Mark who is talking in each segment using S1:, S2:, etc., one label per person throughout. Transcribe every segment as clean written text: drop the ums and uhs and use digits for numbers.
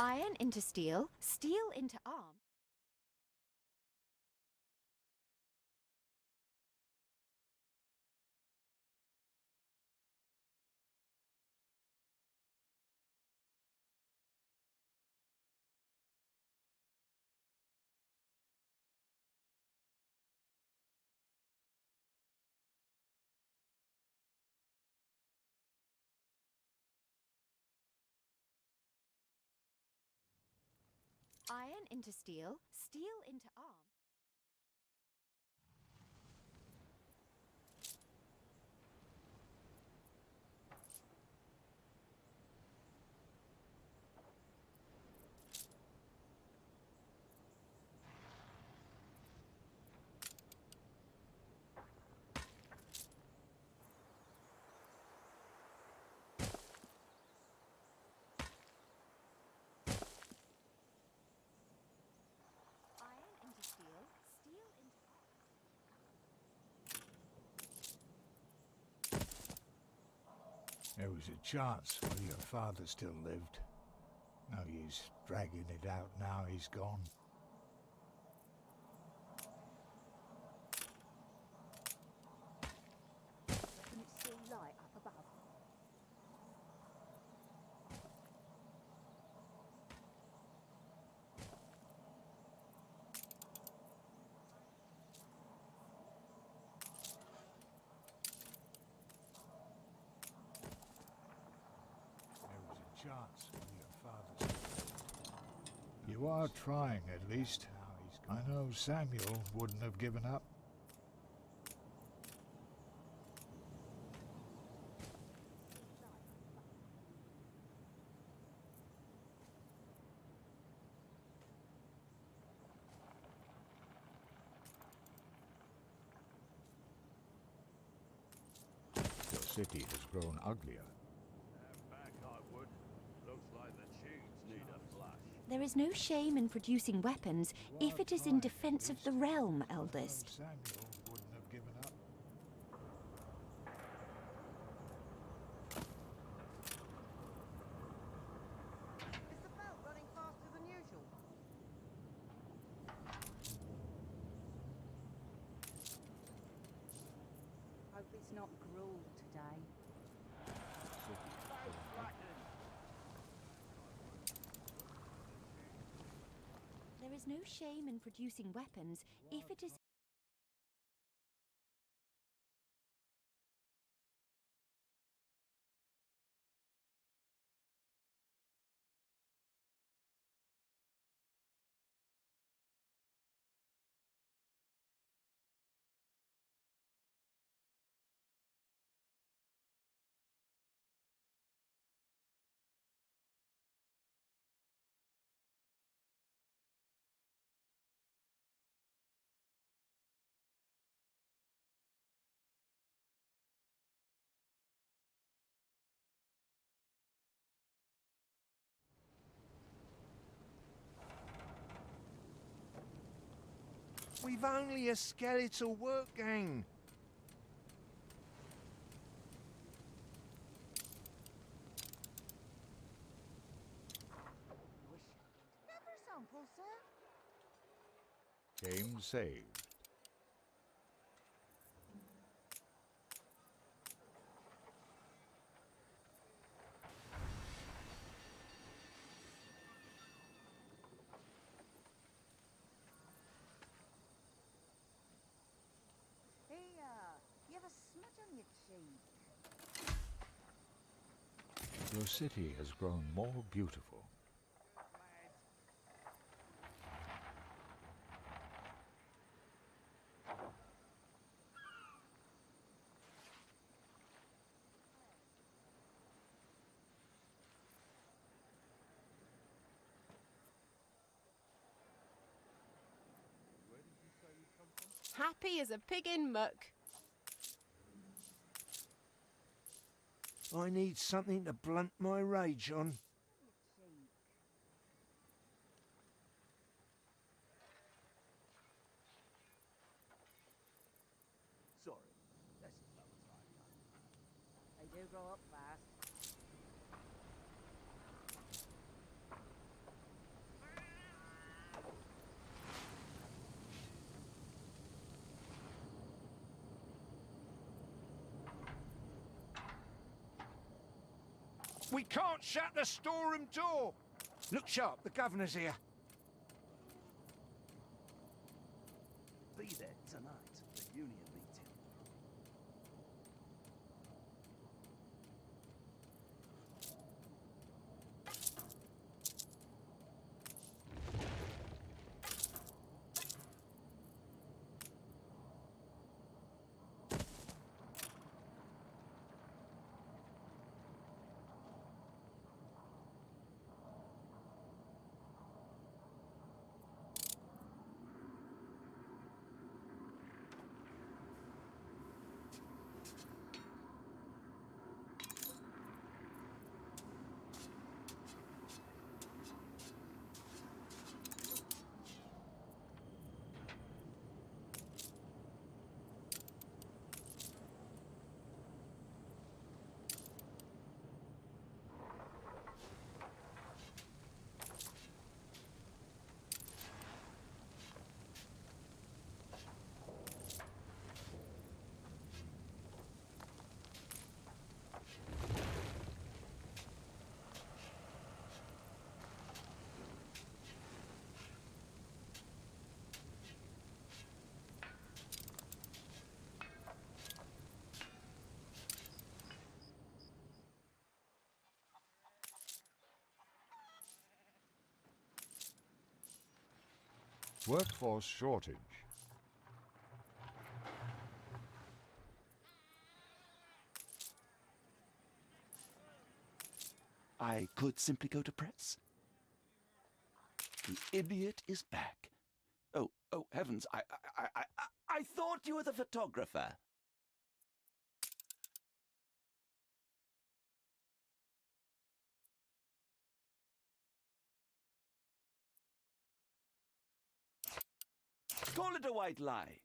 S1: Iron into steel, steel into arm. Iron into steel, steel into arm. Iron into steel, steel into arm.
S2: There was a chance while your father still lived. No use dragging it out now he's gone.
S1: Reckon it's still light up above.
S2: There was a chance while your father still lived. You are trying, at least. I know Samuel wouldn't have given up. Your city has grown uglier.
S3: Back I would. Looks like the tubes need a flush.
S1: There is no shame in producing weapons if it is in defense of the realm, eldest.
S2: Samuel wouldn't have given up.
S4: Is the belt running faster than usual? Hope it's not gruel today.
S1: There is no shame in producing weapons if it is
S5: We've only a skeletal work gang.
S4: Never a sample, sir.
S2: Game saved.
S4: Here, you have a smudge on your cheek.
S2: Your city has grown more beautiful.
S6: Happy as a pig in muck.
S5: I need something to blunt my rage on.
S3: Sorry, that's as low as I
S4: They do grow up fast.
S5: We can't shut the storeroom door. Look sharp, the governor's here.
S7: Be there tonight at the union meeting.
S2: Workforce shortage.
S7: I could simply go to press. The idiot is back. Oh, heavens! I thought you were the photographer. Call it a white lie.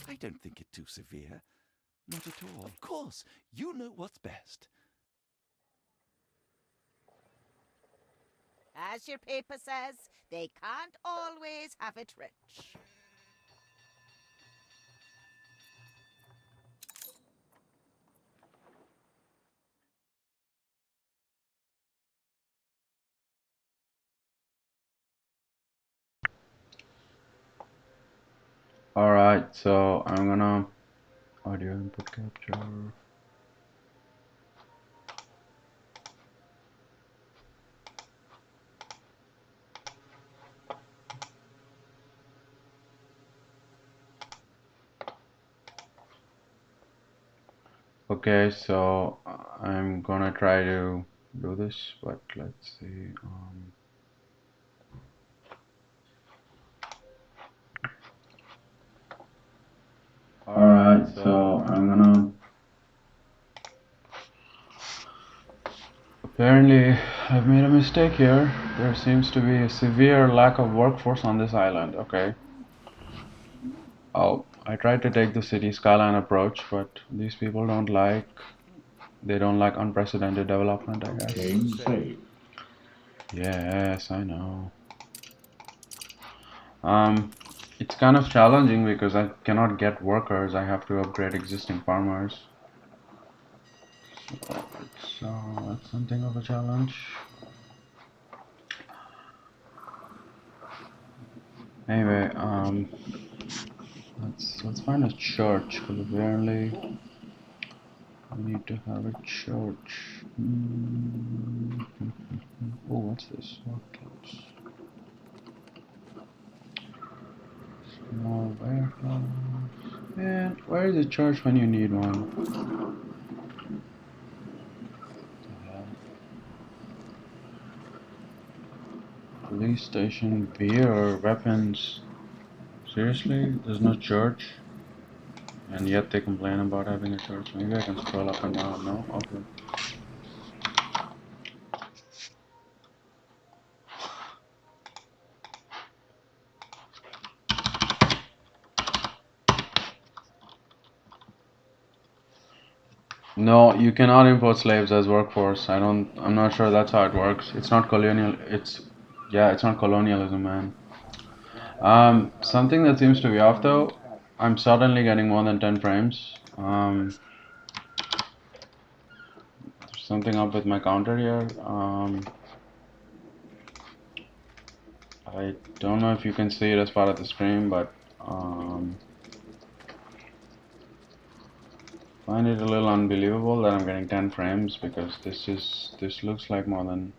S7: I don't think it too severe. Not at all. Of course, you know what's best.
S4: As your paper says, they can't always have it rich.
S8: Alright, so I'm gonna audio input capture. Okay, so I'm gonna try to do this, but let's see. Alright, so I'm gonna. Apparently, I've made a mistake here. There seems to be a severe lack of workforce on this island. Okay. Oh, I tried to take the city skyline approach, but these people don't like. They don't like unprecedented development, I guess.
S2: Game saved.
S8: Yes, I know. It's kind of challenging because I cannot get workers. I have to upgrade existing farmers. So that's something of a challenge. Anyway, let's find a church because apparently we need to have a church. Oh, what's this? Markets. Small warehouse. Man, where is a church when you need one? Police station, beer, weapons. Seriously? There's no church? And yet they complain about having a church. Maybe I can scroll up and down. No? Okay. No, you cannot import slaves as workforce. I'm not sure that's how it works. It's not colonial. Yeah, it's not colonialism, man. Something that seems to be off though I'm suddenly getting more than 10 frames. There's something up with my counter here. I don't know if you can see it as part of the stream, but find it a little unbelievable that I'm getting 10 frames, because this looks like more than,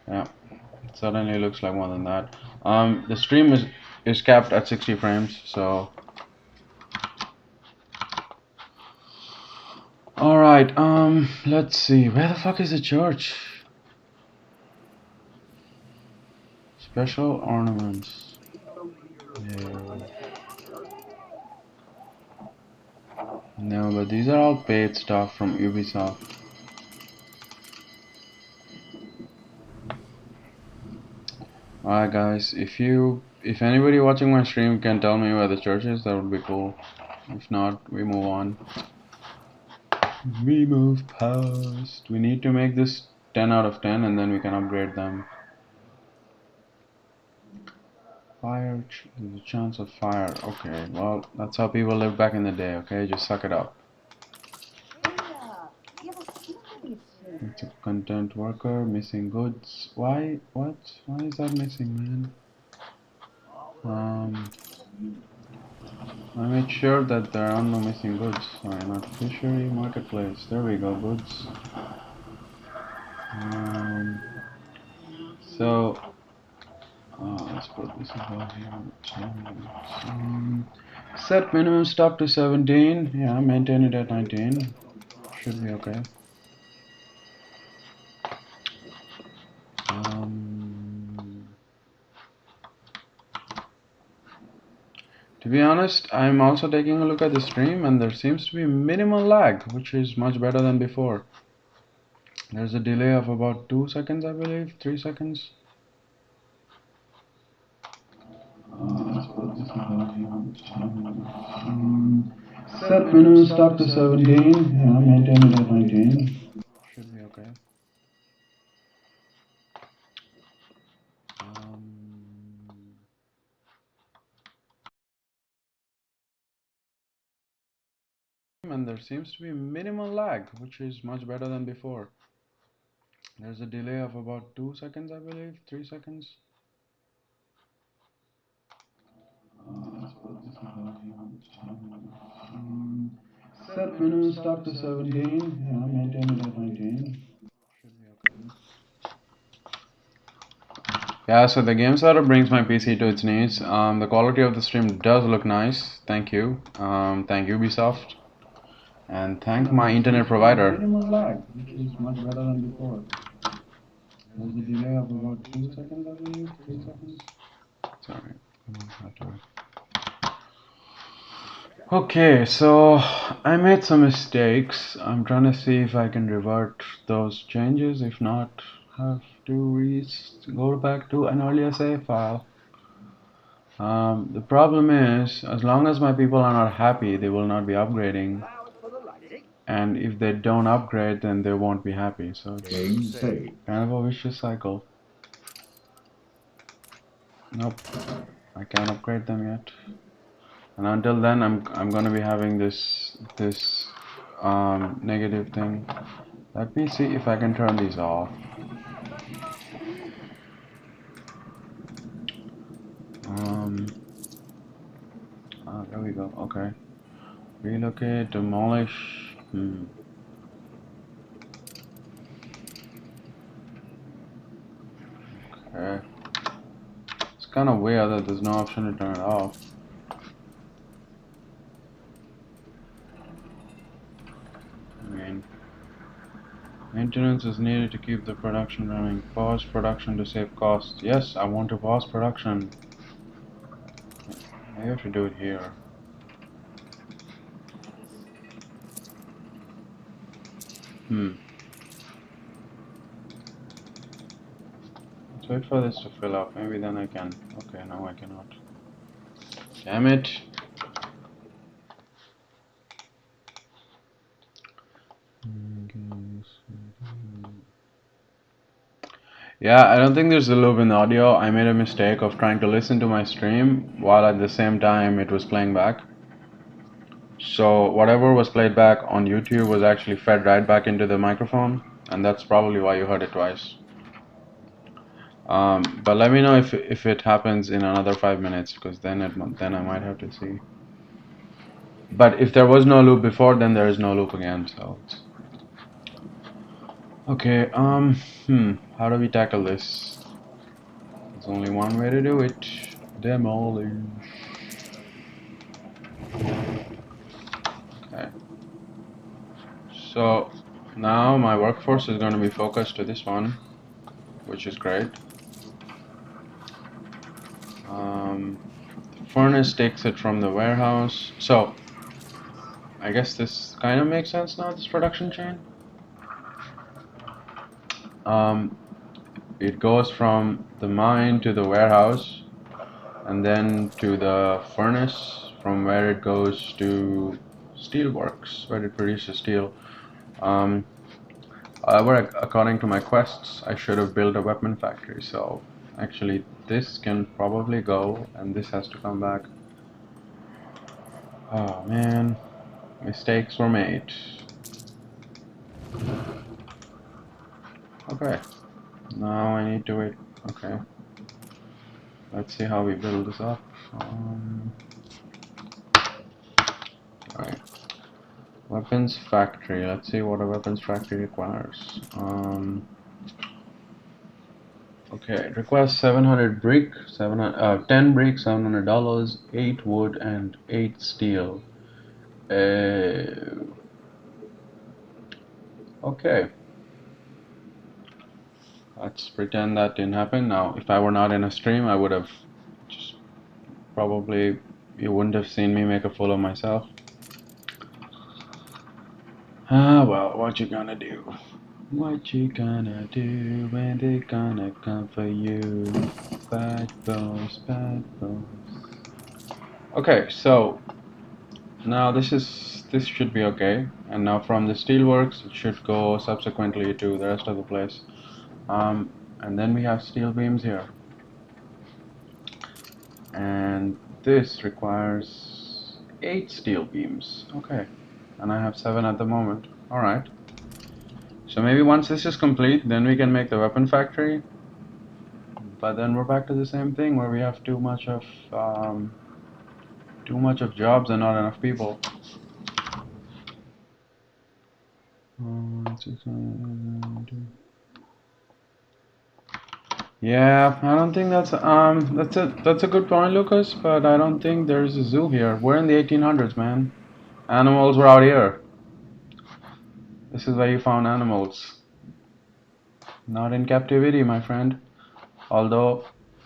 S8: yeah, it suddenly looks like more than that. The stream is capped at 60 frames, so alright, let's see, where the fuck is the church? Special ornaments. Yeah. No, but these are all paid stuff from Ubisoft. Alright guys, if anybody watching my stream can tell me where the church is, that would be cool. If not, we move on. We move past. We need to make this 10 out of 10 and then we can upgrade them. Fire, there's a chance of fire. Okay, well, that's how people lived back in the day, okay? Just suck it up. It's a content worker, missing goods. Why? What? Why is that missing, man? I made sure that there are no missing goods. Sorry, not fishery, marketplace. There we go, goods. So, let's put this above here. Set minimum stock to 17. Yeah, maintain it at 19. Should be okay. To be honest, I'm also taking a look at the stream and there seems to be minimal lag, which is much better than before. There's a delay of about 2 seconds, I believe, 3 seconds. Set minimum stock to 17. Yeah, maintain it at 19. Should be okay. And there seems to be minimal lag, which is much better than before. There's a delay of about 2 seconds, I believe, 3 seconds. Set minimum stock to 17. Yeah, maintain it at 19. Should be okay. Yeah, so the game starter brings my PC to its knees. The quality of the stream does look nice. Thank you. Thank Ubisoft. And thank my internet provider. Minimal lag, which is much better than before. There's a delay of about 2 seconds, I believe, 3 seconds. Sorry. Okay, so I made some mistakes. I'm trying to see if I can revert those changes. If not, have to go back to an earlier save file. The problem is, as long as my people are not happy, they will not be upgrading. And if they don't upgrade, then they won't be happy. So it's kind of a vicious cycle. Nope, I can't upgrade them yet. And until then, I'm gonna be having this negative thing. Let me see if I can turn these off. There we go. Okay. Relocate, demolish. Okay. It's kind of weird that there's no option to turn it off. I mean, maintenance is needed to keep the production running. Pause production to save costs. Yes, I want to pause production. I have to do it here. Let's wait for this to fill up. Maybe then I can. Okay, now I cannot. Damn it. Yeah, I don't think there's a loop in the audio. I made a mistake of trying to listen to my stream while at the same time it was playing back. So whatever was played back on YouTube was actually fed right back into the microphone, and that's probably why you heard it twice. But let me know if it happens in another 5 minutes, because then I might have to see. But if there was no loop before, then there is no loop again. So okay. How do we tackle this? There's only one way to do it. Demolish. Okay. So now my workforce is going to be focused to this one, which is great. The furnace takes it from the warehouse. So I guess this kind of makes sense now, this production chain. It goes from the mine to the warehouse, and then to the furnace, from where it goes to steelworks, where it produces steel. However, according to my quests, I should have built a weapon factory, so actually this can probably go, and this has to come back. Oh man, mistakes were made. Okay, now I need to wait. Okay, let's see how we build this up. Alright, weapons factory. Let's see what a weapons factory requires. Okay, it requires 700 brick, 10 brick, $700, 8 wood, and 8 steel. Okay. Let's pretend that didn't happen. Now, if I were not in a stream, I would have just probably, you wouldn't have seen me make a fool of myself. Ah, well, what you gonna do? What you gonna do when they gonna come for you? Bad boys, bad boys. Okay, so now this should be okay, and now from the steelworks it should go subsequently to the rest of the place. And then we have steel beams here, and this requires 8 steel beams. Okay, and I have 7 at the moment. Alright, so maybe once this is complete, then we can make the weapon factory, but then we're back to the same thing where we have too much of jobs and not enough people. Yeah, I don't think that's a good point, Lucas, but I don't think there's a zoo here. We're in the 1800s, man. Animals were out here. This is where you found animals. Not in captivity, my friend. Although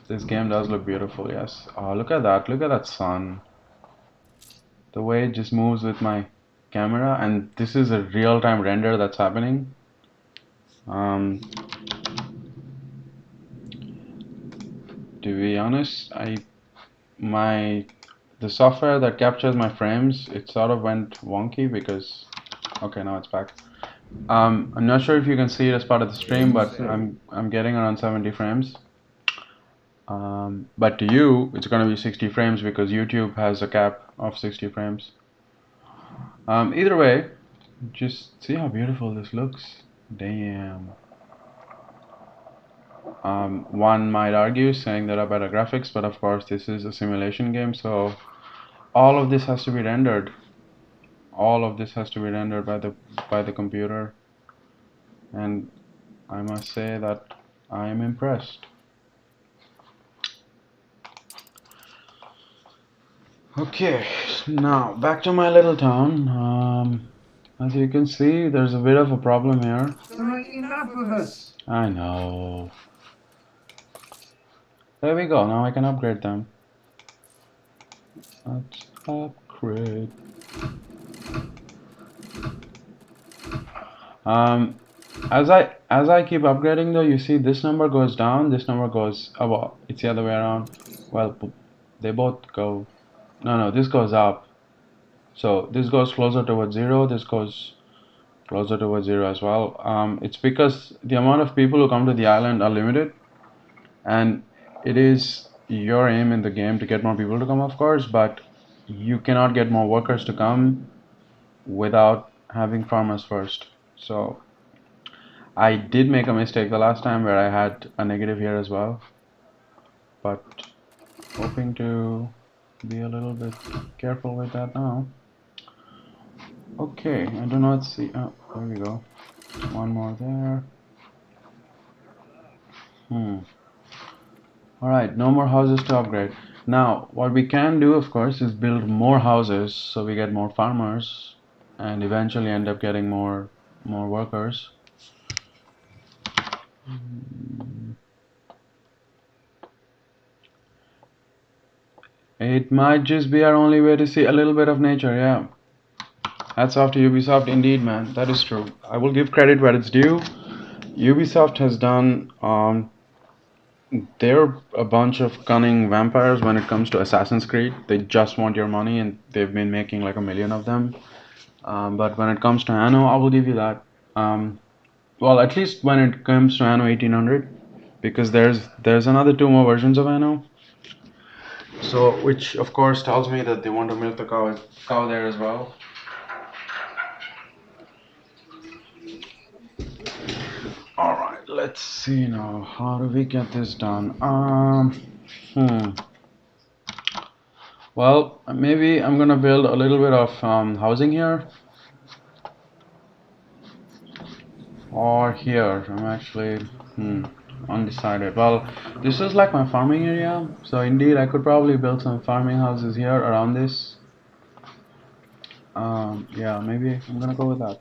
S8: this game does look beautiful, yes. Oh, look at that. Look at that sun. The way it just moves with my camera, and this is a real-time render that's happening. To be honest, the software that captures my frames, it sort of went wonky because, okay, now it's back. I'm not sure if you can see it as part of the stream, but I'm getting around 70 frames. But to you, it's going to be 60 frames because YouTube has a cap of 60 frames. Either way, just see how beautiful this looks. Damn. One might argue saying there are better graphics, but of course this is a simulation game, so all of this has to be rendered. All of this has to be rendered by the computer, and I must say that I am impressed. Okay, now back to my little town. As you can see, there's a bit of a problem here.
S5: There ain't enough of us.
S8: I know. There we go, now I can upgrade them. Let's upgrade. As I keep upgrading though, you see this number goes down, this number goes, oh well, it's the other way around. Well, they both go, no, this goes up. So this goes closer towards 0, this goes closer towards 0 as well. It's because the amount of people who come to the island are limited, and it is your aim in the game to get more people to come, of course, but you cannot get more workers to come without having farmers first. So I did make a mistake the last time where I had a negative here as well, but hoping to be a little bit careful with that now. Okay, I do not see. Oh, there we go. One more there. Alright, no more houses to upgrade. Now, what we can do, of course, is build more houses so we get more farmers and eventually end up getting more workers. It might just be our only way to see a little bit of nature, yeah. Hats off to Ubisoft indeed, man. That is true. I will give credit where it's due. Ubisoft has done they're a bunch of cunning vampires when it comes to Assassin's Creed. They just want your money and they've been making like a million of them. But when it comes to Anno, I will give you that. Well, at least when it comes to Anno 1800, because there's another 2 more versions of Anno. So, which of course tells me that they want to milk the cow there as well. Alright, let's see now. How do we get this done? Well, maybe I'm gonna build a little bit of housing here. Or here. I'm actually undecided. Well, this is like my farming area. So indeed, I could probably build some farming houses here around this. Yeah, maybe I'm gonna go with that.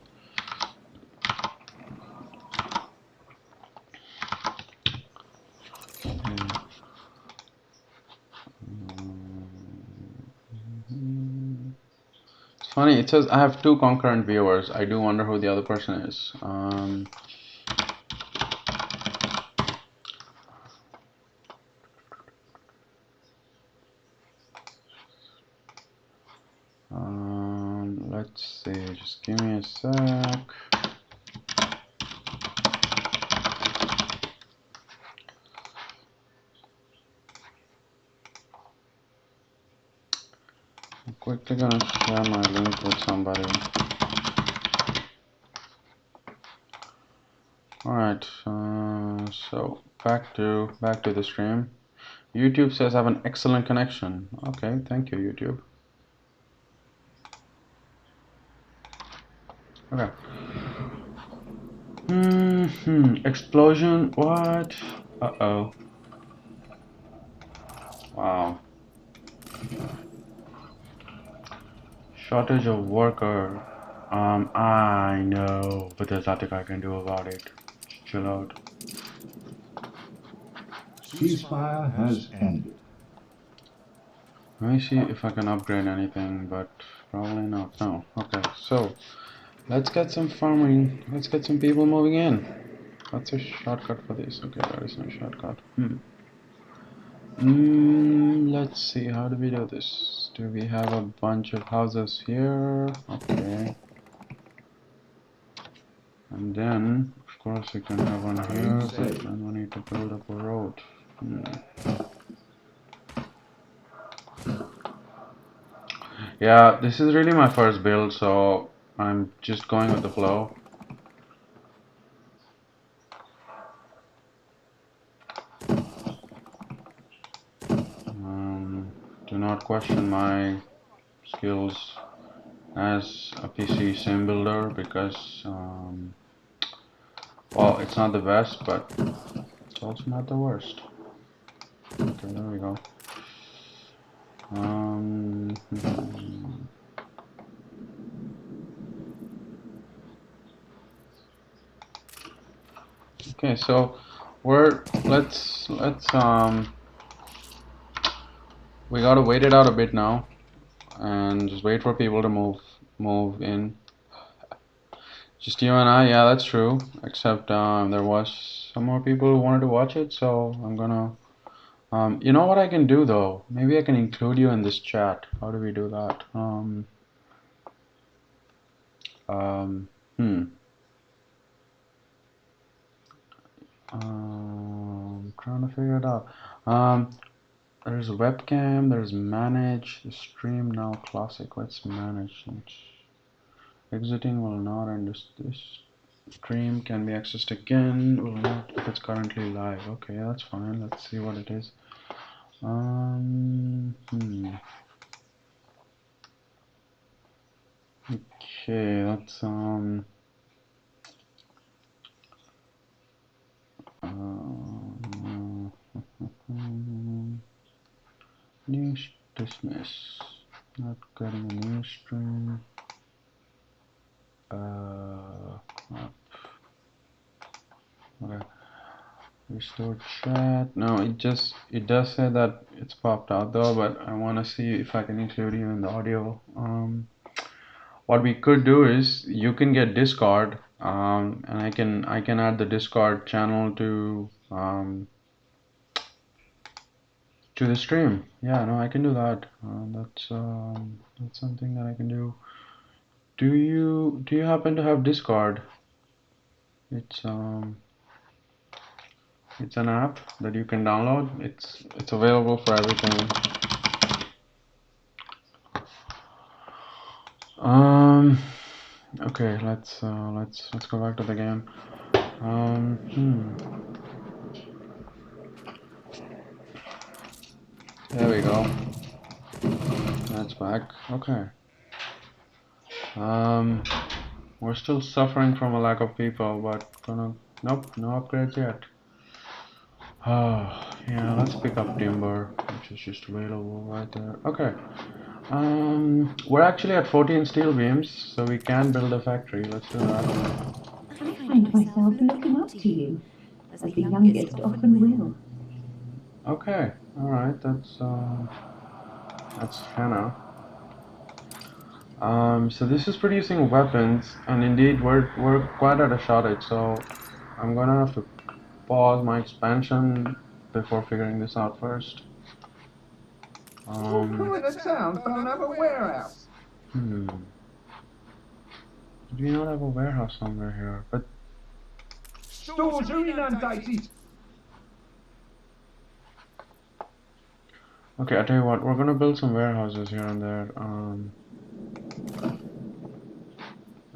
S8: It's funny, it says I have 2 concurrent viewers. I do wonder who the other person is. Let's see, just give me a sec. I'm quickly gonna share my link with somebody. Alright, so back to the stream. YouTube says I have an excellent connection. Okay, thank you, YouTube. Okay. Explosion. What? Uh-oh. Wow. Shortage of worker. I know, but there's nothing I can do about it. Just chill out.
S2: Ceasefire has ended.
S8: Let me see if I can upgrade anything, but probably not. No. Okay, so let's get some farming. Let's get some people moving in. What's a shortcut for this? Okay, there is no shortcut. Let's see. How do we do this? Do we have a bunch of houses here? Okay. And then, of course, we can have one here, but then we need to build up a road. Yeah, this is really my first build, so I'm just going with the flow. Do not question my skills as a PC sim builder because, well, it's not the best, but it's also not the worst. Okay, there we go. Okay, so let's we gotta wait it out a bit now and just wait for people to move in. Just you and I, yeah, that's true. Except there was some more people who wanted to watch it, so I'm gonna you know what I can do though? Maybe I can include you in this chat. How do we do that? Trying to figure it out. There's webcam, there's manage, the stream now classic. Let's manage it. Exiting will not end this stream can be accessed again, will not if it's currently live. Okay, that's fine. Let's see what it is. Okay, that's news dismiss. Not getting a new stream. Okay. Restore chat. No, it does say that it's popped out though, but I want to see if I can include you in the audio. What we could do is you can get Discord, and I can add the Discord channel to the stream. Yeah, no, I can do that. That's something that I can do. Do you happen to have Discord? It's an app that you can download. It's available for everything. Okay, let's go back to the game. There we go. That's back. Okay. We're still suffering from a lack of people, but nope, no upgrades yet. Yeah, let's pick up timber, which is just available right there. Okay. We're actually at 14 steel beams, so we can build a factory. Let's do that.
S1: I find myself looking up to you, as the youngest often will.
S8: Okay, alright, that's Hannah. So this is producing weapons, and indeed we're quite at a shortage, so I'm gonna have to pause my expansion before figuring this out first.
S9: Who in the town don't have a warehouse?
S8: Do we not have a warehouse somewhere here? But
S9: Stores are inundated.
S8: okay, I tell you what, we're gonna build some warehouses here and there.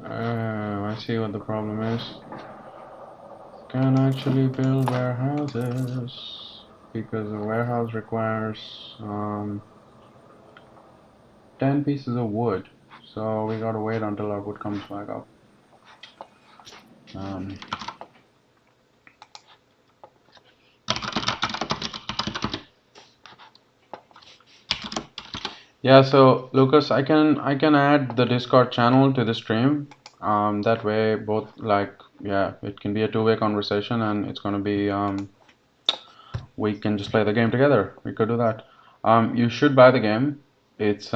S8: I see what the problem is. Can actually build warehouses because a warehouse requires 10 pieces of wood, so we gotta wait until our wood comes back up. Yeah, so Lucas, I can add the Discord channel to the stream. That way, both it can be a two-way conversation, and it's gonna be we can just play the game together. We could do that. You should buy the game. It's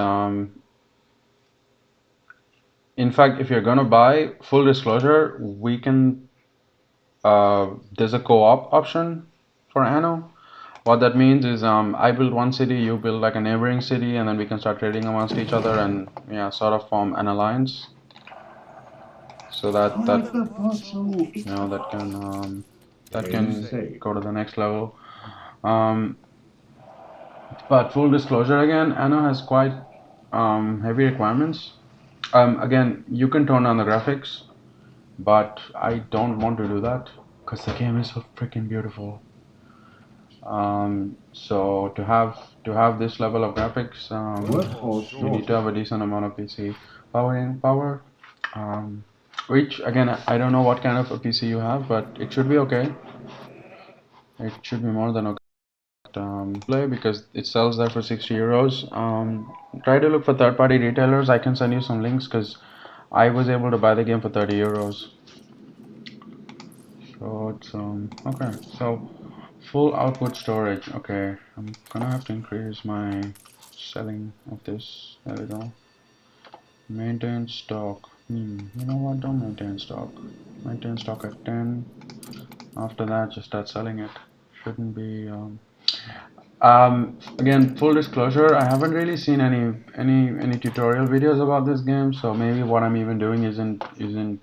S8: in fact, if you're gonna buy, full disclosure, we can. There's a co-op option for Anno. What that means is I build one city, you build like a neighboring city, and then we can start trading amongst each other and yeah, sort of form an alliance. So that can go to the next level. But full disclosure again, Anno has quite heavy requirements. Again, you can tone down the graphics, but I don't want to do that because the game is so freaking beautiful. So to have this level of graphics, you need to have a decent amount of PC power. Which again, I don't know what kind of a PC you have, but it should be okay. It should be more than okay. Play because it sells there for 60 euros. Try to look for third-party retailers. I can send you some links because I was able to buy the game for 30 euros. So it's okay. So full output storage. Okay, I'm gonna have to increase my selling of this. There we go. Maintain stock. You know what? Don't maintain stock. Maintain stock at 10. After that, just start selling it. Shouldn't be. Again, full disclosure, I haven't really seen any tutorial videos about this game, so maybe what I'm even doing isn't the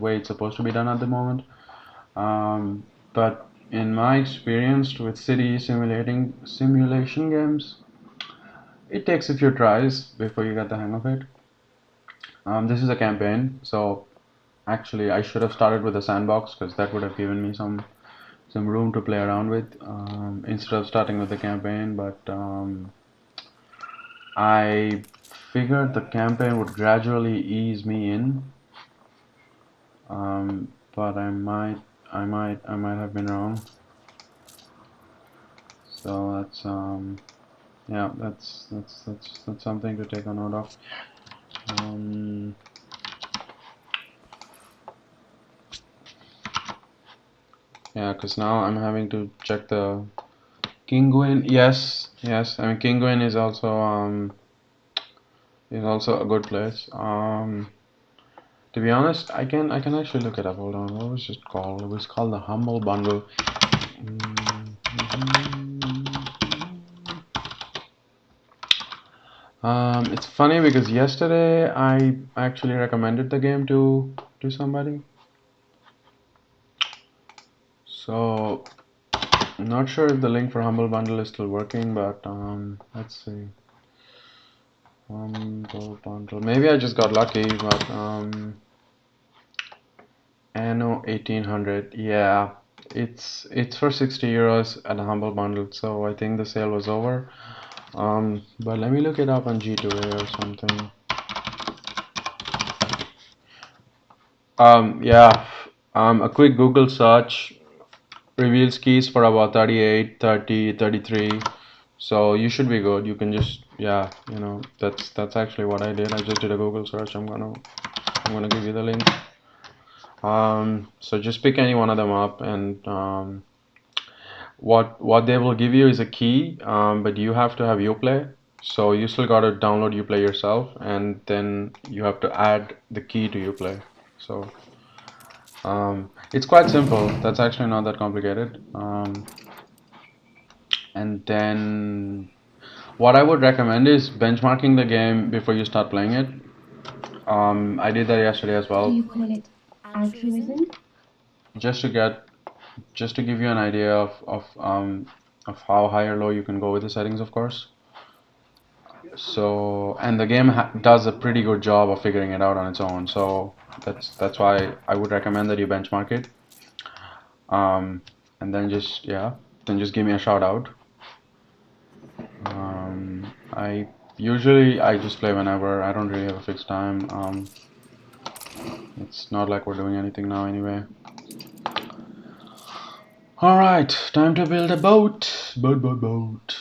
S8: way it's supposed to be done at the moment. But in my experience with city simulation games, it takes a few tries before you get the hang of it. This is a campaign, so actually I should have started with a sandbox because that would have given me some room to play around with instead of starting with the campaign. But I figured the campaign would gradually ease me in, but I might have been wrong. So that's yeah, that's something to take a note of. Yeah, because now I'm having to check the Kinguin. Yes, I mean Kinguin is also a good place. To be honest, I can actually look it up. Hold on, what was it called? It was called the Humble Bundle. It's funny because yesterday I actually recommended the game to somebody. So I'm not sure if the link for Humble Bundle is still working, but let's see. Humble Bundle. Maybe I just got lucky, but Anno 1800. Yeah, it's for 60 euros at a Humble Bundle. So I think the sale was over. But let me look it up on G2A or something. Yeah. A quick Google search reveals keys for about 38, 30, 33. So you should be good. You can just, yeah, that's actually what I did. I just did a Google search. I'm gonna give you the link. So just pick any one of them up, and what they will give you is a key, but you have to have Uplay. So you still gotta download Uplay yourself, and then you have to add the key to Uplay. So it's quite simple. That's actually not that complicated. And then what I would recommend is benchmarking the game before you start playing it. I did that yesterday as well.
S9: Do you call it altruism?
S8: Just to give you an idea of how high or low you can go with the settings, of course. So, and the game does a pretty good job of figuring it out on its own. So that's why I would recommend that you benchmark it. And then just give me a shout out. I just play whenever. I don't really have a fixed time. It's not like we're doing anything now anyway. Alright, time to build a boat. Boat.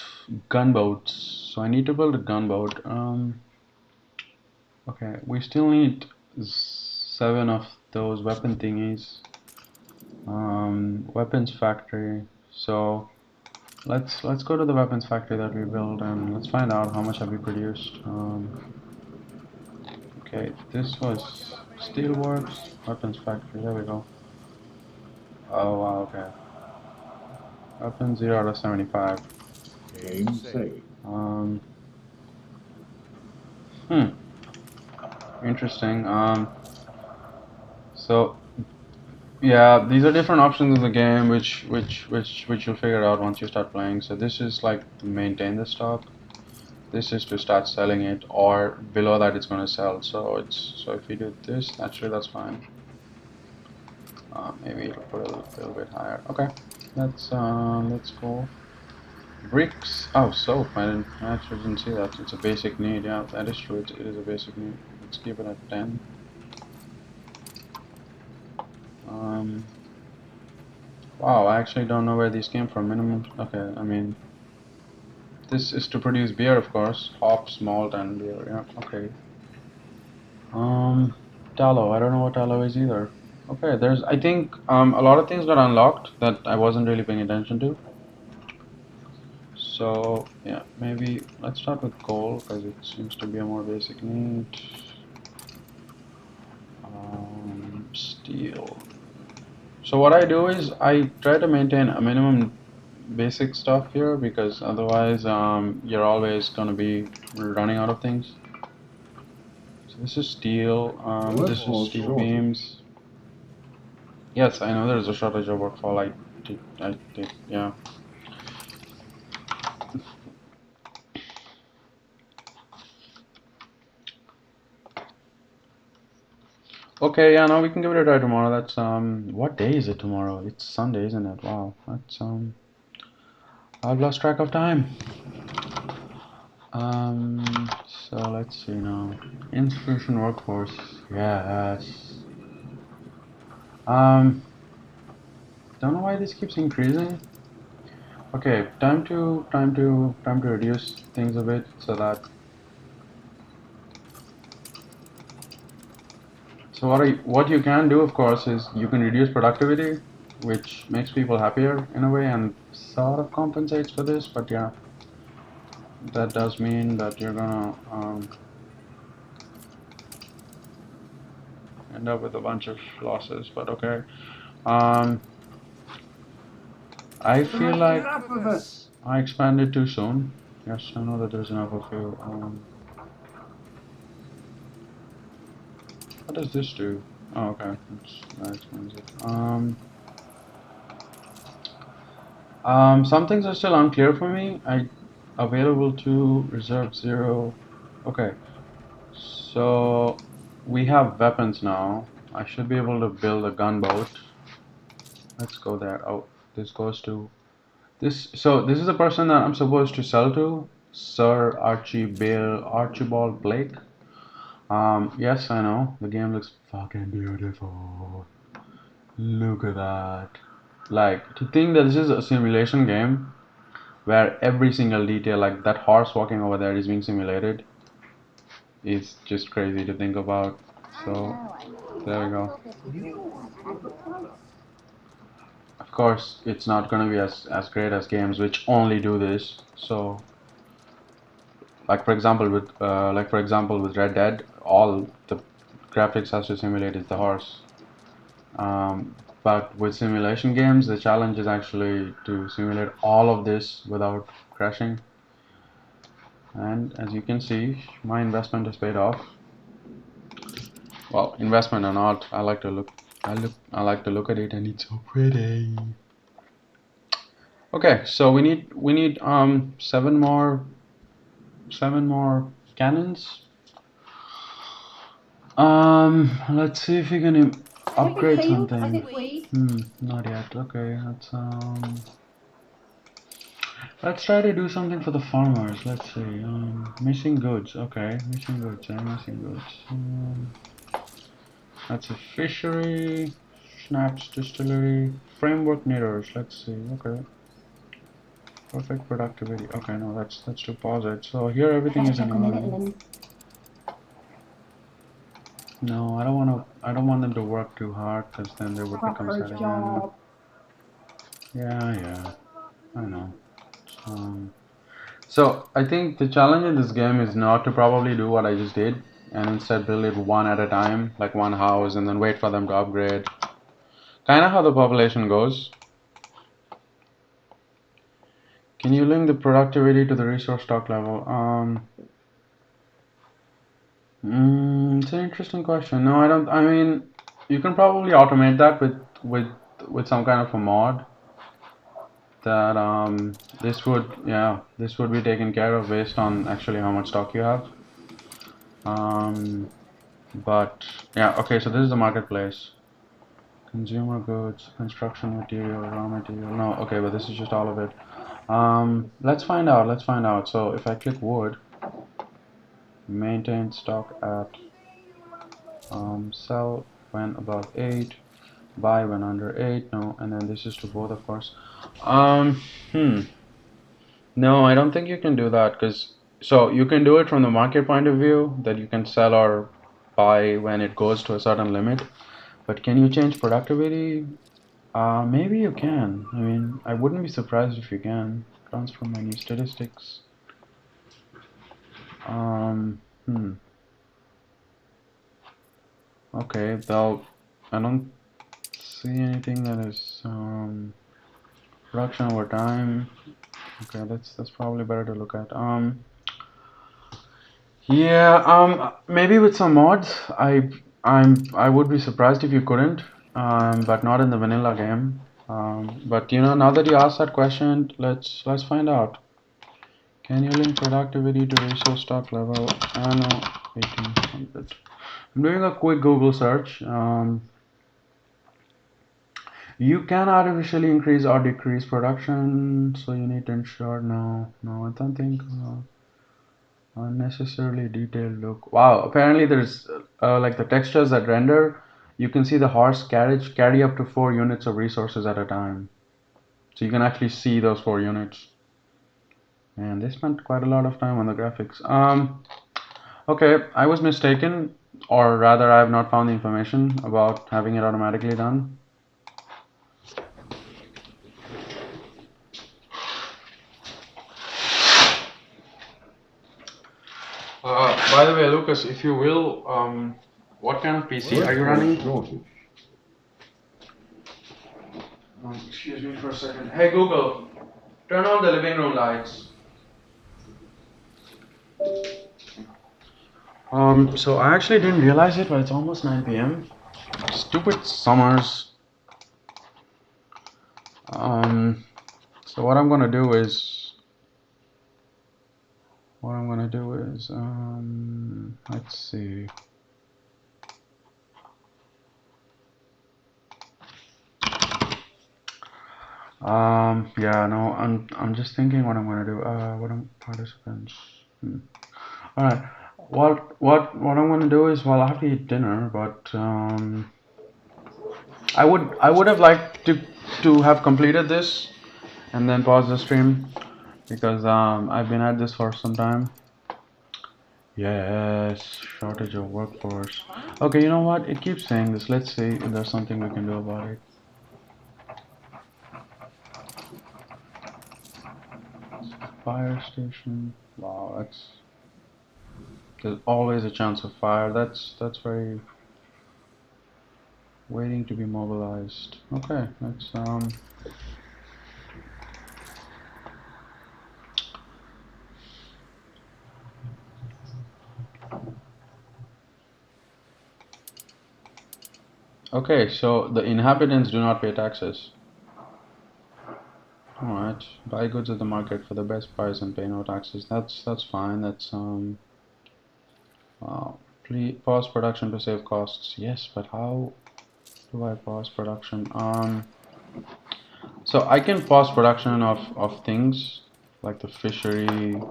S8: Gunboat. So I need to build a gunboat. Okay, we still need 7 of those weapon thingies. Weapons factory. So let's go to the weapons factory that we built and let's find out how much have we produced. Okay, this was Steelworks, weapons factory, there we go. Oh wow, okay. Weapon 0 out of 75.
S9: Game saved.
S8: Interesting. So yeah, these are different options in the game which you'll figure out once you start playing. So this is like to maintain the stock. This is to start selling it, or below that it's going to sell. So if you do this, actually that's fine. Maybe it'll put it a little bit higher. Okay, let's go. Bricks. Oh, soap. I actually didn't see that. It's a basic need. Yeah, that is true. It is a basic need. Let's keep it at 10. Wow, I actually don't know where these came from. Minimum. Okay, I mean, this is to produce beer, of course. Hops, malt, and beer. Yeah. Okay. Tallow. I don't know what tallow is either. Okay, I think a lot of things got unlocked that I wasn't really paying attention to. So yeah, maybe let's start with coal because it seems to be a more basic need. Steel. So what I do is I try to maintain a minimum basic stuff here because otherwise you're always gonna be running out of things. So this is steel. This is steel beams. Yes, I know there's a shortage of workfall. I Yeah. Okay, yeah, no, we can give it a try tomorrow. That's what day is it tomorrow? It's Sunday, isn't it? Wow, that's I've lost track of time. So let's see now. Insufficient workforce. Yes. Don't know why this keeps increasing. Okay, time to reduce things a bit so that. So what you can do, of course, is you can reduce productivity, which makes people happier in a way and sort of compensates for this. But yeah, that does mean that you're gonna end up with a bunch of losses. But okay, I feel like
S9: Enough of us.
S8: I expanded too soon. Yes, I know that there's enough of you. What does this do? Oh, okay, that explains it. Some things are still unclear for me. Available to reserve 0. Okay, so we have weapons now. I should be able to build a gunboat. Let's go there. Oh, this goes to this. So this is the person that I'm supposed to sell to, Sir Archibald Blake. Yes, I know. The game looks fucking beautiful. Look at that. Like, to think that this is a simulation game where every single detail, like that horse walking over there, is being simulated, is just crazy to think about. So, there we go. Of course, it's not going to be as great as games which only do this. So, like for example with Red Dead, all the graphics has to simulate is the horse. But with simulation games, the challenge is actually to simulate all of this without crashing. And as you can see, my investment has paid off. Well, investment or not, I like to look at it, and it's so pretty. Okay, so we need seven more cannons. Let's see if we can upgrade something. Not yet. Okay, let's try to do something for the farmers. Let's see. Missing goods. Okay, missing goods. Missing goods. That's a fishery. Snaps distillery. Framework knitters. Let's see. Okay. Perfect productivity. Okay, no, that's to pause it. So here everything is in order. No, I don't want them to work too hard, because then they would become sad again. Yeah, I know. So I think the challenge in this game is not to probably do what I just did, and instead build it one at a time, like one house, and then wait for them to upgrade. Kind of how the population goes. Can you link the productivity to the resource stock level? It's an interesting question. No, I don't. I mean, you can probably automate that with some kind of a mod that this would be taken care of based on actually how much stock you have. But yeah, okay. So this is the marketplace. Consumer goods, construction material, raw material. No, okay, but this is just all of it. Let's find out. Let's find out. So if I click wood, maintain stock at sell when above 8, buy when under 8. No, and then this is to both, of course. No, I don't think you can do that, because so you can do it from the market point of view, that you can sell or buy when it goes to a certain limit. But can you change productivity? Maybe you can. I mean, I wouldn't be surprised if you can. Transfer menu statistics. Okay, though I don't see anything that is production over time. Okay, that's probably better to look at. Yeah, maybe with some mods, I would be surprised if you couldn't, but not in the vanilla game. But you know, now that you asked that question, let's find out. Can you link productivity to resource stock level? Anno 1800. I'm doing a quick Google search. You can artificially increase or decrease production, so you need to ensure. No, I don't think. Unnecessarily detailed look. Wow, apparently there's like the textures that render. You can see the horse carriage carry up to 4 units of resources at a time. So you can actually see those 4 units. And they spent quite a lot of time on the graphics. Okay, I was mistaken, or rather I have not found the information about having it automatically done. By the way, Lucas, if you will, what kind of PC are you running? Excuse me for a second. Hey Google, turn on the living room lights. So I actually didn't realize it, but it's almost 9 p.m. Stupid summers. So what I'm gonna do is, let's see. Yeah, no, I'm just thinking what I'm gonna do. What am participants? All right. What I'm gonna do is, well, I have to eat dinner, but I would have liked to have completed this and then pause the stream because I've been at this for some time. Yes, shortage of workforce. Okay, you know what? It keeps saying this. Let's see if there's something we can do about it. Fire station. Wow, there's always a chance of fire. That's very waiting to be mobilized. Okay, let's Okay, so the inhabitants do not pay taxes. Alright, buy goods at the market for the best price and pay no taxes. That's fine. That's please pause production to save costs. Yes, but how do I pause production? So I can pause production of things like the fishery,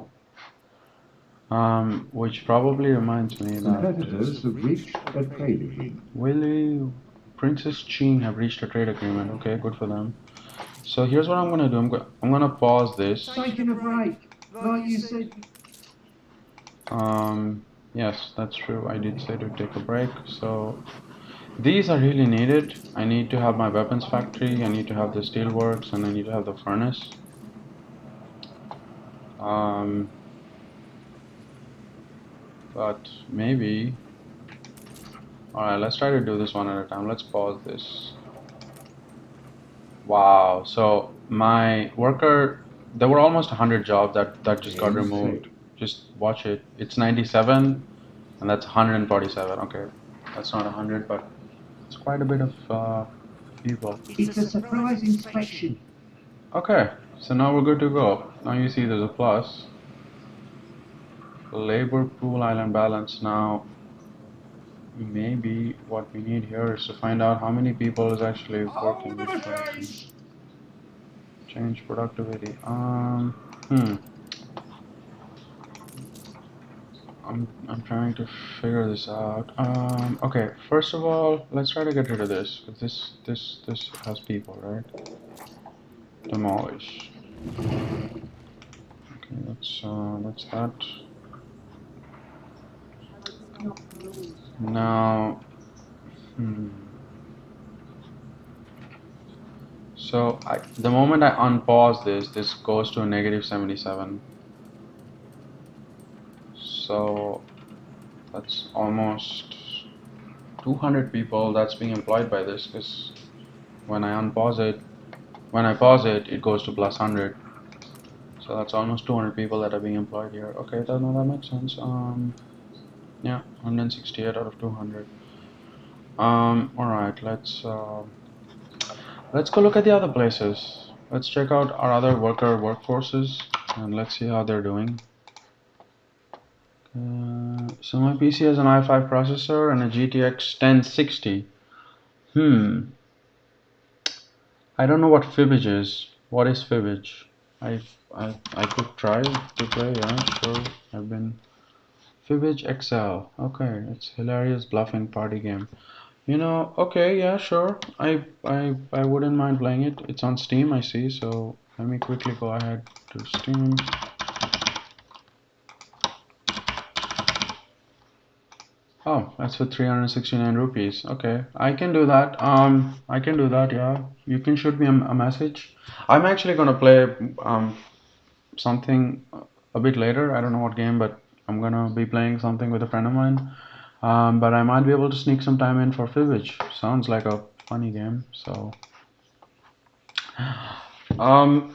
S8: which probably reminds me that
S9: Competitors have reached a trade agreement.
S8: Willie, Princess Ching have reached a trade agreement. Okay, good for them. So here's what I'm gonna do. I'm gonna pause this.
S9: Taking a break, like you said.
S8: Yes, that's true. I did say to take a break. So these are really needed. I need to have my weapons factory. I need to have the steelworks, and I need to have the furnace. But maybe. Alright, let's try to do this one at a time. Let's pause this. Wow, so my worker, there were almost 100 jobs that just got removed. Just watch it. It's 97, and that's 147. Okay, that's not 100, but it's quite a bit of people.
S9: It's a surprise inspection.
S8: Okay, so now we're good to go. Now you see there's a plus. Labor pool island balance. Now maybe what we need here is to find out how many people is actually working this production. Change productivity. I'm trying to figure this out. Okay, first of all, let's try to get rid of this. This has people, right? Demolish. Okay, that's that. Now, so the moment I unpause this goes to a negative 77. So that's almost 200 people that's being employed by this, because when I pause it, it goes to plus 100. So that's almost 200 people that are being employed here. Okay, that makes sense. Yeah, 168 out of 200. All right, let's. Let's go look at the other places. Let's check out our other workforces and let's see how they're doing. So my PC has an i5 processor and a GTX 1060. I don't know what fibbage is. What is fibbage? I I could try to play. Yeah, sure. I've been fibbage XL. Okay, it's hilarious bluffing party game. You know, okay, yeah, sure. I wouldn't mind playing it. It's on Steam, I see. So let me quickly go ahead to Steam. Oh, that's for 369 rupees. Okay, I can do that. I can do that. Yeah, you can shoot me a message. I'm actually gonna play something a bit later. I don't know what game, but I'm gonna be playing something with a friend of mine. But I might be able to sneak some time in for Fibbage. Sounds like a funny game. So, an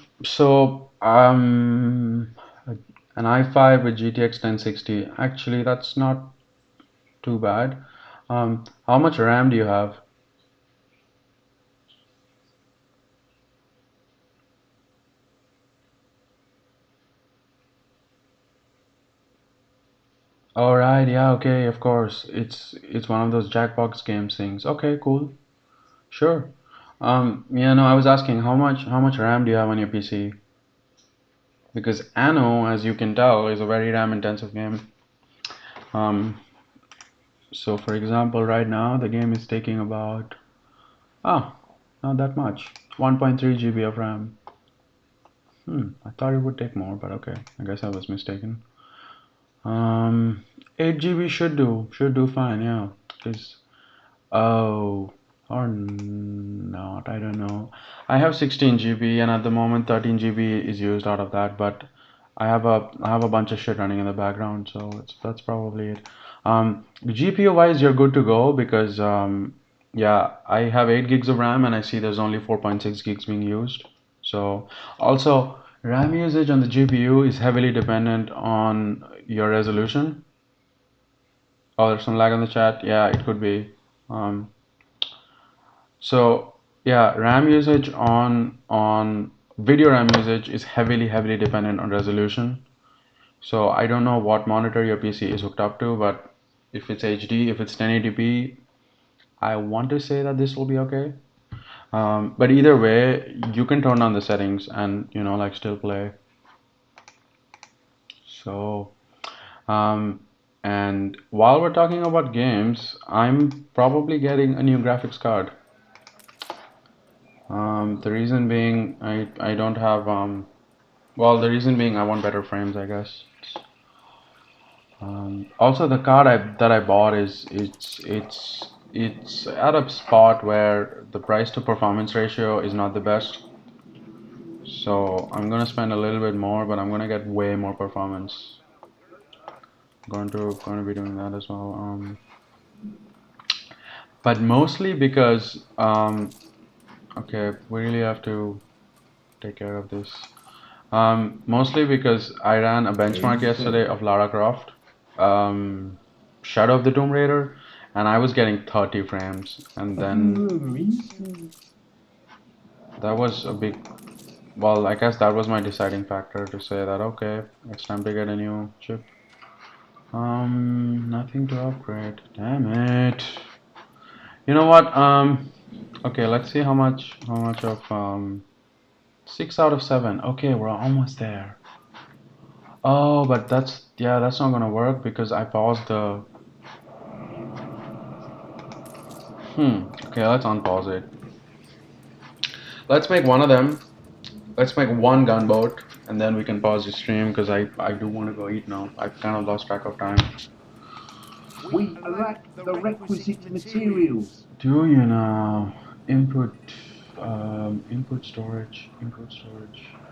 S8: i5 with GTX 1060. Actually, that's not too bad. How much RAM do you have? All right, yeah, okay, of course. It's one of those Jackbox games things. Okay, cool. Sure. Yeah, no, I was asking how much RAM do you have on your PC? Because Anno, as you can tell, is a very RAM intensive game. Um, so for example, right now the game is taking about not that much. 1.3 GB of RAM. I thought it would take more, but okay. I guess I was mistaken. 8 GB should do fine, yeah. Because oh, or not, I don't know. I have 16 GB and at the moment 13 GB is used out of that, but I have a bunch of shit running in the background, so that's probably it. GPU wise, you're good to go because yeah, I have 8 gigs of RAM and I see there's only 4.6 gigs being used. So also RAM usage on the GPU is heavily dependent on your resolution. Oh, there's some lag on the chat. Yeah, it could be. Um, so yeah, RAM usage on video RAM usage is heavily dependent on resolution. So I don't know what monitor your PC is hooked up to, but if it's HD, if it's 1080p, I want to say that this will be okay. But either way, you can turn on the settings and like still play. So and while we're talking about games, I'm probably getting a new graphics card. The reason being I don't have well, the reason being I want better frames, I guess. Also the card that I bought is it's at a spot where the price to performance ratio is not the best. So I'm gonna spend a little bit more, but I'm gonna get way more performance. I'm going to be doing that as well. But mostly because okay, we really have to take care of this. Mostly because I ran a benchmark yesterday of Lara Croft, Shadow of the Tomb Raider, and I was getting 30 frames, and then that was a big, well, I guess that was my deciding factor to say that okay, it's time to get a new chip. Nothing to upgrade. Damn it. You know what? Okay, let's see how much of 6 out of 7. Okay, we're almost there. Oh, but that's not gonna work because I paused the. Okay, let's unpause it. Let's make one of them. Let's make one gunboat, and then we can pause the stream because I do want to go eat now. I've kind of lost track of time.
S9: We lack the requisite materials.
S8: Do you know input input storage,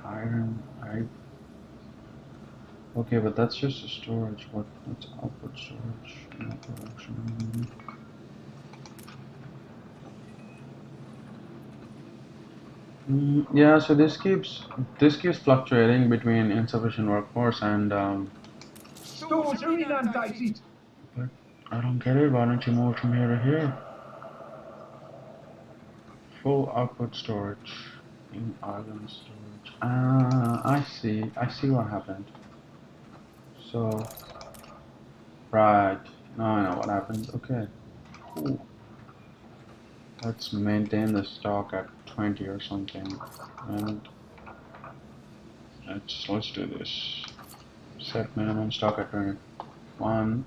S8: iron, I. Okay, but that's just a storage. What's output storage? No production. Yeah, so this keeps fluctuating between insufficient workforce and
S9: Stores are inundated.
S8: but I don't get it. Why don't you move from here to here? full output storage in island storage. I see what happened. So, right, now I know what happened. Okay, cool. Let's maintain the stock at 20 or something, and let's do this. Set minimum stock at 21.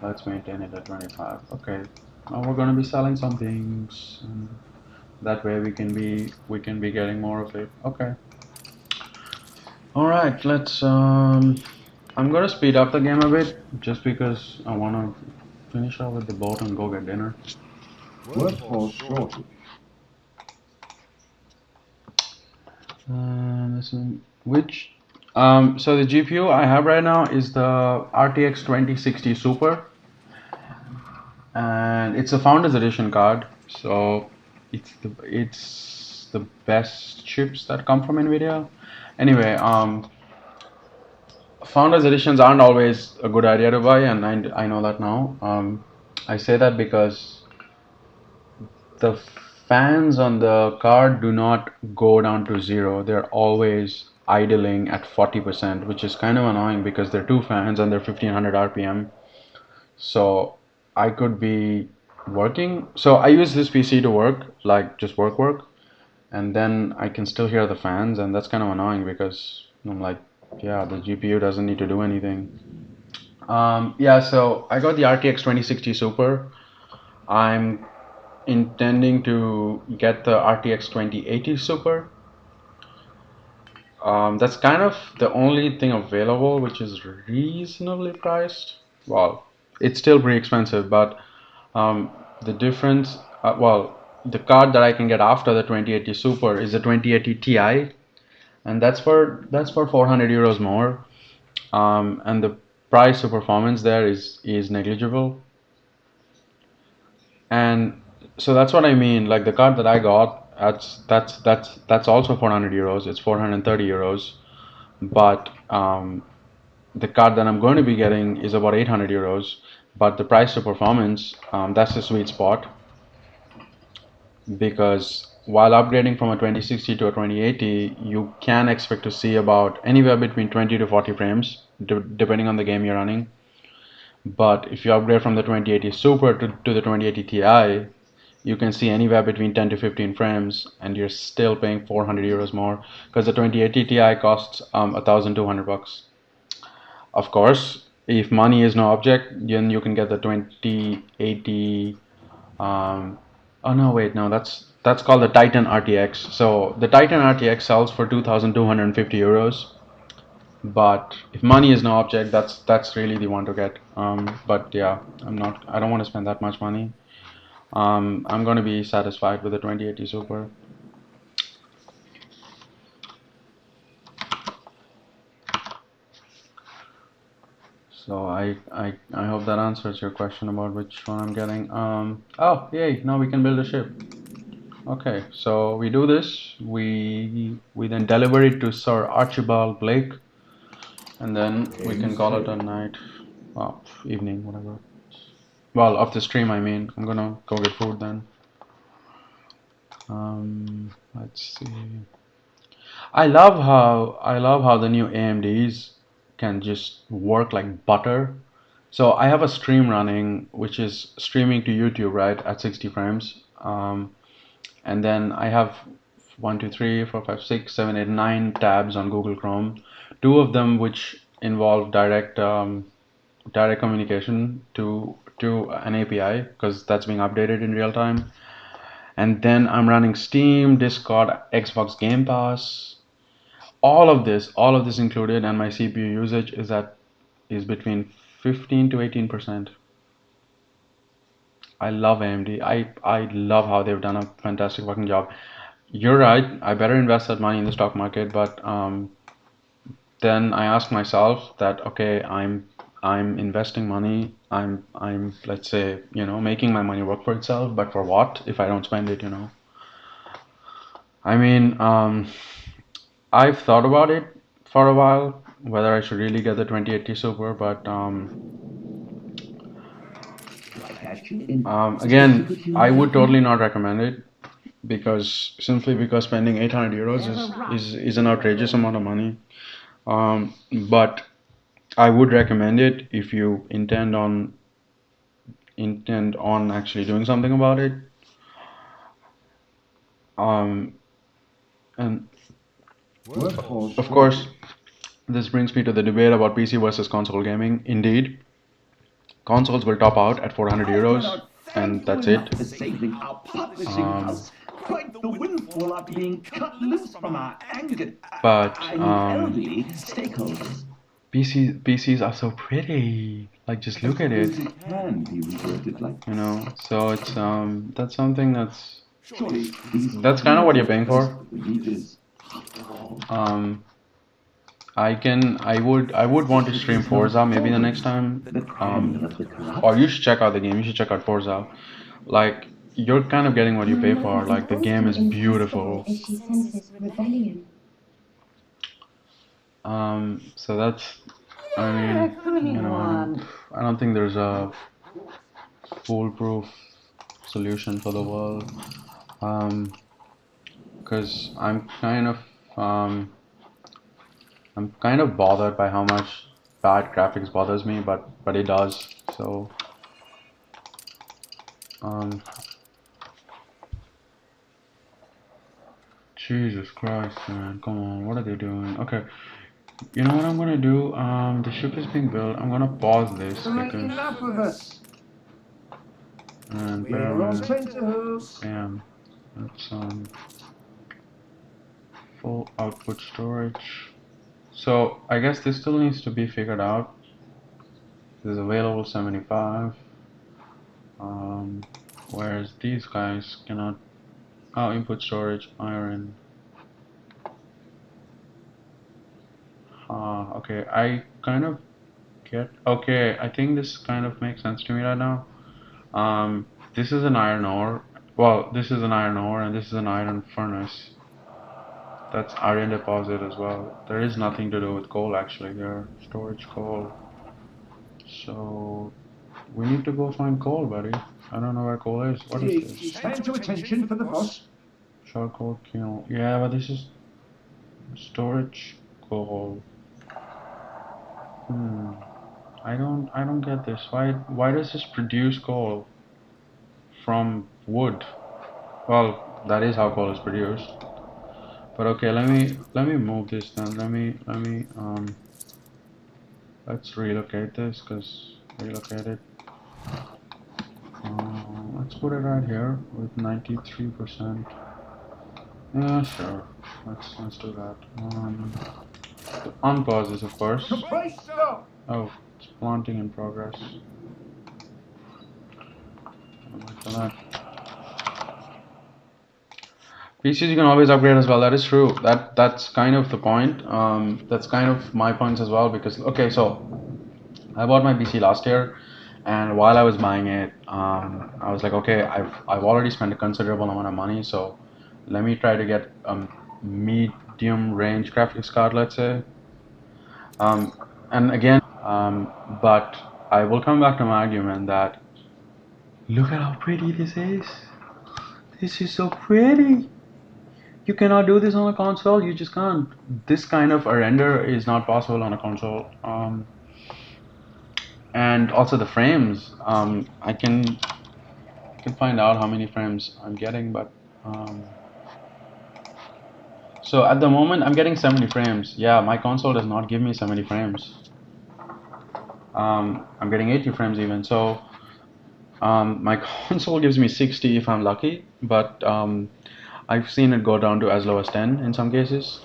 S8: Let's maintain it at 25. Okay, now we're gonna be selling some things, and that way we can be getting more of it. Okay. All right, let's I'm gonna speed up the game a bit just because I wanna finish up with the boat and go get dinner.
S9: Workforce shortage.
S8: Listen, which so the GPU I have right now is the RTX 2060 Super, and it's a Founders Edition card. So it's the best chips that come from Nvidia. Anyway, Founders Editions aren't always a good idea to buy, and I know that now. I say that because the fans on the card do not go down to zero. They're always idling at 40%, which is kind of annoying because they're two fans and they're 1500 RPM. So I could be working. So I use this PC to work, like just work, and then I can still hear the fans, and that's kind of annoying because I'm like, yeah, the GPU doesn't need to do anything. Yeah, so I got the RTX 2060 Super. I'm intending to get the RTX 2080 Super. That's kind of the only thing available which is reasonably priced. Well, it's still pretty expensive, but the difference, the card that I can get after the 2080 Super is the 2080 Ti, and that's for 400 euros more. And the price to performance there is negligible. And so that's what I mean. Like the card that I got, that's also 400 euros. It's 430 euros, but the card that I'm going to be getting is about 800 euros. But the price to performance, that's the sweet spot, because while upgrading from a 2060 to a 2080, you can expect to see about anywhere between 20 to 40 frames, depending on the game you're running. But if you upgrade from the 2080 Super to the 2080 Ti, you can see anywhere between 10 to 15 frames, and you're still paying 400 euros more because the 2080 Ti costs 1,200 bucks. Of course, if money is no object, then you can get the 2080. Oh no, wait, no, that's called the Titan RTX. So the Titan RTX sells for 2,250 euros. But if money is no object, that's really the one to get. But yeah, I don't want to spend that much money. I'm going to be satisfied with the 2080 Super. So I hope that answers your question about which one I'm getting. Oh, yay, now we can build a ship. Okay, so we do this. We then deliver it to Sir Archibald Blake, and then we can call it a night. Well, evening, whatever. Well, of the stream, I mean. I'm gonna go get food then. Let's see. I love how the new AMDs can just work like butter. So I have a stream running, which is streaming to YouTube, right, at 60 frames. And then I have 1, 2, 3, 4, 5, 6, 7, 8, 9 tabs on Google Chrome. Two of them which involve direct communication to an API because that's being updated in real time. And then I'm running Steam, Discord, Xbox Game Pass. All of this included, and my CPU usage is between 15 to 18%. I love AMD. I love how they've done a fantastic fucking job. You're right. I better invest that money in the stock market, but then I ask myself that okay, I'm investing money. I'm let's say making my money work for itself, but for what if I don't spend it? I mean, I've thought about it for a while whether I should really get the 2080 Super, but again, I would totally not recommend it. because simply because spending 800 euros is an outrageous amount of money. But I would recommend it if you intend on actually doing something about it. Um, and
S9: Workforce
S8: of course, this brings me to the debate about PC versus console gaming. Indeed, consoles will top out at 400 euros, and that's it.
S9: for saving our publishing
S8: Um,
S9: house. Quite the windfall after being cut loose from our angered,
S8: but
S9: elderly stakeholders.
S8: PCs are so pretty. Like, just look at it.
S9: It can be reverted like
S8: You know. So it's that's something
S9: surely
S8: that's kind of what you're paying for.
S9: we need is
S8: Um, I would want to stream Forza maybe the next time. Or you should check out the game. You should check out Forza. Like, you're kind of getting what you pay for. Like, the game is beautiful. So that's, I mean, you know, I don't think there's a foolproof solution for the world. Because I'm kind of bothered by how much bad graphics bothers me, but it does. So, Jesus Christ, man, come on, what are they doing? Okay, you know what I'm gonna do? The ship is being built. I'm gonna pause this because
S9: enough of us.
S8: and
S9: We're on tenterhooks.
S8: bam, that's full output storage. So I guess this still needs to be figured out. This is available 75. Whereas these guys cannot. Oh, input storage, iron. Okay, I kind of get. Okay, I think this kind of makes sense to me right now. This is an iron ore. Well, this is an iron ore, and this is an iron furnace. That's iron deposit as well. There is nothing to do with coal actually here. Storage coal. So we need to go find coal, buddy. I don't know where coal is. What is this?
S9: Stand to attention for the boss.
S8: Charcoal kiln. Yeah, but this is storage coal. I don't get this. Why does this produce coal from wood? Well, that is how coal is produced. But okay, let me move this then. Let's relocate this, because relocate it. Let's put it right here with 93%. Yeah, sure. Let's do that. Unpause this, of course.
S9: Complete stop.
S8: Oh, it's planting in progress. Wait for that. PCs you can always upgrade as well. That is true. That's kind of the point. That's kind of my points as well, because okay, so I bought my PC last year, and while I was buying it, I was like, okay, I've already spent a considerable amount of money, so let me try to get a medium range graphics card, let's say. And again, but I will come back to my argument that look at how pretty this is. This is so pretty. You cannot do this on a console. You just can't. This kind of a render is not possible on a console. And also the frames. I can find out how many frames I'm getting, but so at the moment I'm getting 70 frames. Yeah, my console does not give me 70 frames. I'm getting 80 frames even. So my console gives me 60 if I'm lucky, but I've seen it go down to as low as 10 in some cases.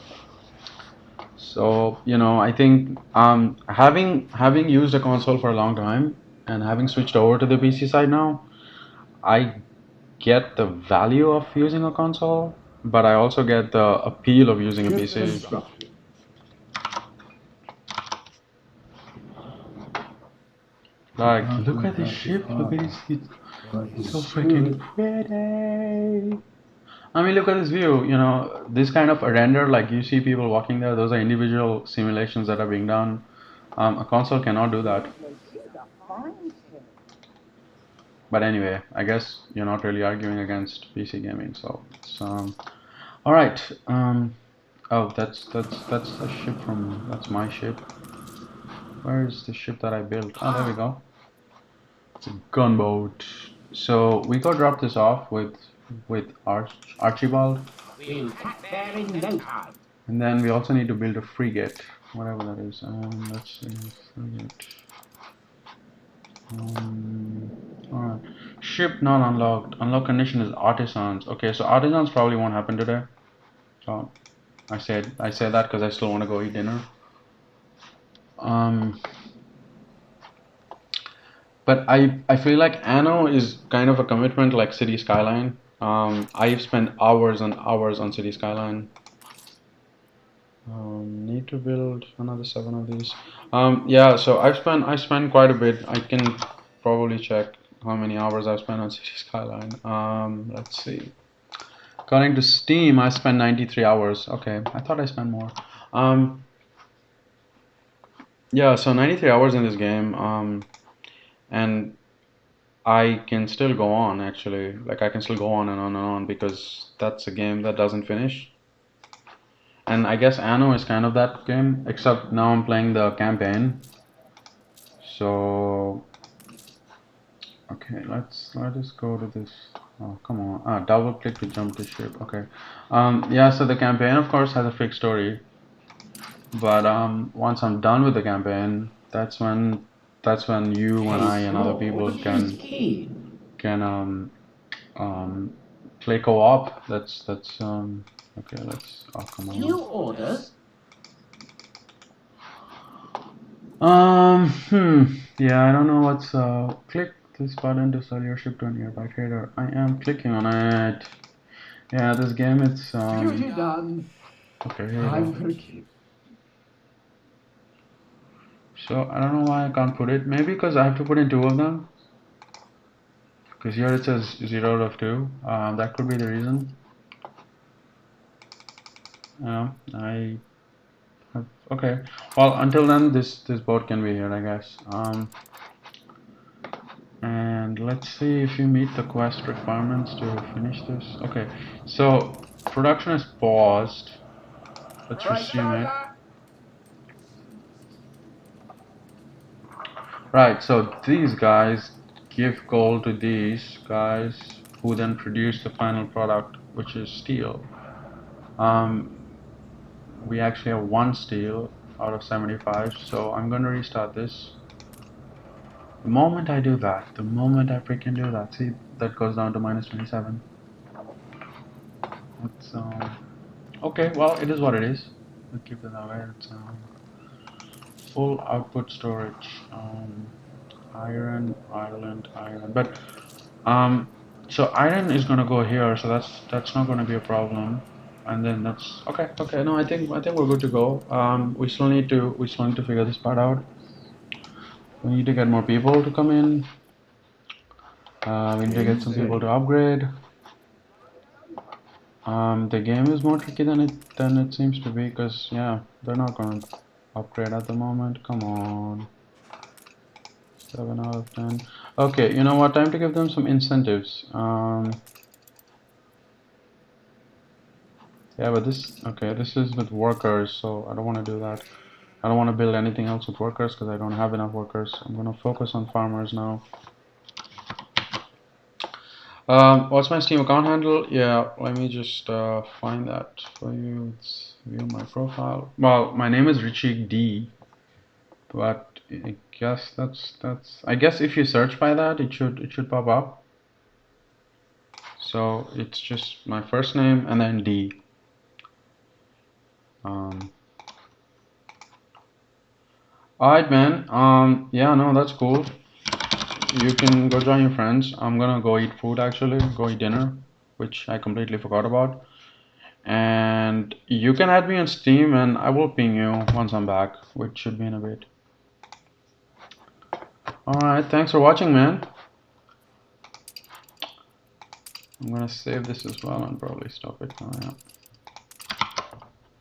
S8: So, you know, I think having used a console for a long time and having switched over to the PC side now, I get the value of using a console, but I also get the appeal of using a PC. Like, look at this ship, look at this, it's so freaking pretty. I mean, look at this view, you know, this kind of a render, like you see people walking there, those are individual simulations that are being done. A console cannot do that. But anyway, I guess you're not really arguing against PC gaming, so it's all right. Oh, that's a ship from, that's my ship. Where is the ship that I built? Oh, there we go. It's a gunboat. So we go drop this off with Archibald,
S9: We'll cut there in no time.
S8: and then we also need to build a frigate, whatever that is. Let's see, frigate. Alright. Ship not unlocked. Unlock condition is artisans. Okay, so artisans probably won't happen today. So I say that because I still want to go eat dinner. But I feel like Anno is kind of a commitment like City Skyline. I've spent hours and hours on City Skyline. Need to build another 7 of these. Yeah, so I spent quite a bit. I can probably check how many hours I've spent on City Skyline. Let's see. According to Steam, I spent 93 hours. Okay, I thought I spent more. Yeah, so 93 hours in this game. And I can still go on actually. Like I can still go on and on and on because that's a game that doesn't finish. And I guess Anno is kind of that game, except now I'm playing the campaign. So okay, let us go to this. Oh, come on. Double click to jump to ship. Okay. Yeah, so the campaign of course has a fixed story. But once I'm done with the campaign, that's when you and I and other people can play co-op. That's okay, let's come on.
S9: New orders?
S8: Yeah, I don't know what's click this button to sell your ship to a nearby trader. I am clicking on it. Yeah, this game it's
S9: Duty done.
S8: okay, here we
S9: I'm
S8: go.
S9: gonna keep.
S8: So I don't know why I can't put it. Maybe because I have to put in 2 of them. Because here it says 0 out of 2. That could be the reason. I have, okay. Well, until then, this boat can be here, I guess. And let's see if you meet the quest requirements to finish this. Okay, so production is paused. Let's resume it. Right, so these guys give gold to these guys who then produce the final product, which is steel. We actually have 1 steel out of 75, so I'm going to restart this. The moment I do that, the moment I freaking do that, see, that goes down to minus 27. It's, okay, well, it is what it is. We'll keep it that way. It's full output storage. Iron, iron. But so iron is gonna go here, so that's not gonna be a problem. And then that's okay. Okay, no, I think we're good to go. We still need to figure this part out. We need to get more people to come in. We need to get some people to upgrade. The game is more tricky than it seems to be, because yeah, they're not gonna upgrade at the moment. Come on. 7 out of 10. Okay, you know what? Time to give them some incentives. Yeah, but this is with workers, so I don't want to do that. I don't want to build anything else with workers because I don't have enough workers. I'm gonna focus on farmers now. What's my Steam account handle? Yeah, let me just find that for you. Let's view my profile. Well, my name is Richie D, but I guess that's I guess if you search by that, it should pop up. So it's just my first name and then D. Alright, man. Yeah, no, that's cool. You can go join your friends. I'm gonna go eat food actually, go eat dinner, which I completely forgot about. And you can add me on Steam and I will ping you once I'm back, which should be in a bit. Alright, thanks for watching, man. I'm gonna save this as well and probably stop it now, yeah.